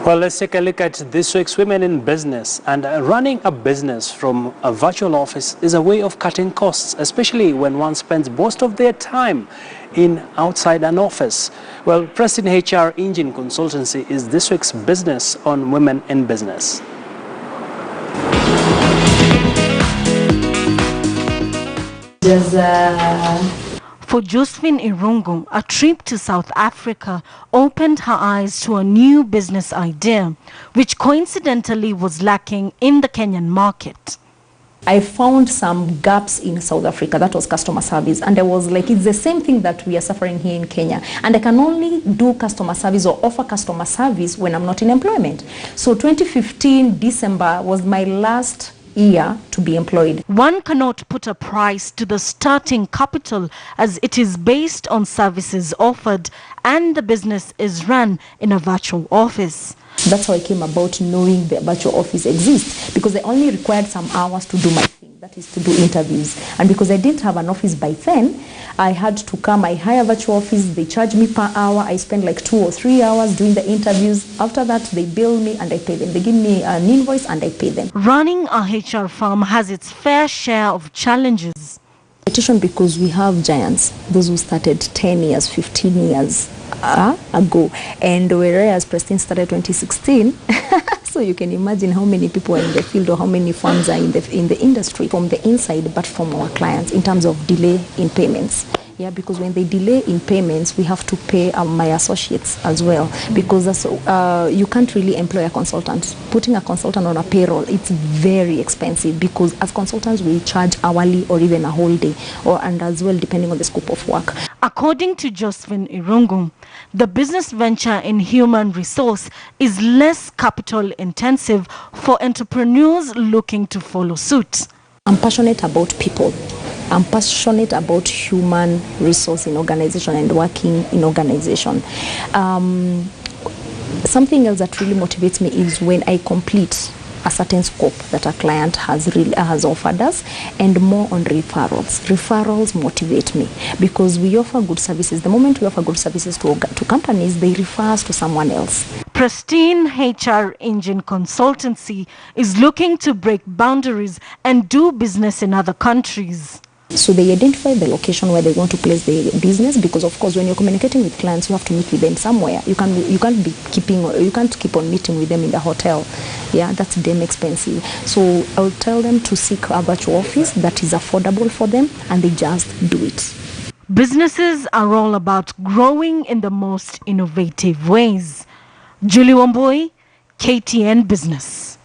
Well, let's take a look at this week's Women in Business. And running a business from a virtual office is a way of cutting costs, especially when one spends most of their time outside an office. Well, Preston HR Engine Consultancy is this week's business on Women in Business. For Josephine Irungu, a trip to South Africa opened her eyes to a new business idea, which coincidentally was lacking in the Kenyan market. I found some gaps in South Africa. That was customer service. And I was like, it's the same thing that we are suffering here in Kenya. And I can only do customer service or offer customer service when I'm not in employment. So 2015 December was my last year to be employed. One cannot put a price to the starting capital as it is based on services offered and the business is run in a virtual office. That's how I came about knowing the virtual office exists, because I only required some hours to do my thing, that is to do interviews. And because I didn't have an office by then, I had to come, I hire a virtual office, they charge me per hour, I spend like 2 or 3 hours doing the interviews. After that, they bill me and I pay them. They give me an invoice and I pay them. Running a HR firm has its fair share of challenges. Because we have giants, those who started 10 years, 15 years ago, and whereas Preston started 2016, so you can imagine how many people are in the field or how many firms are in the industry from the inside, but from our clients in terms of delay in payments. Yeah, because when they delay in payments, we have to pay my associates as well, because you can't really employ a consultant. Putting a consultant on a payroll, it's very expensive, because as consultants we charge hourly or even a whole day, and as well depending on the scope of work. According to Josephine Irungu, the business venture in human resource is less capital intensive for entrepreneurs looking to follow suit. I'm passionate about people. I'm passionate about human resource in organization and working in organization. Something else that really motivates me is when I complete a certain scope that a client has offered us, and more on referrals. Referrals motivate me because we offer good services. The moment we offer good services to companies, they refer us to someone else. Pristine HR Engine Consultancy is looking to break boundaries and do business in other countries. So they identify the location where they want to place the business, because of course when you're communicating with clients, you have to meet with them somewhere. You can't keep on meeting with them in the hotel. Yeah, that's damn expensive. So I will tell them to seek a virtual office that is affordable for them, and they just do it. Businesses are all about growing in the most innovative ways. Julie Wambui, KTN Business.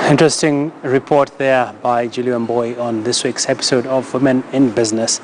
Interesting report there by Julie Wambui on this week's episode of Women in Business.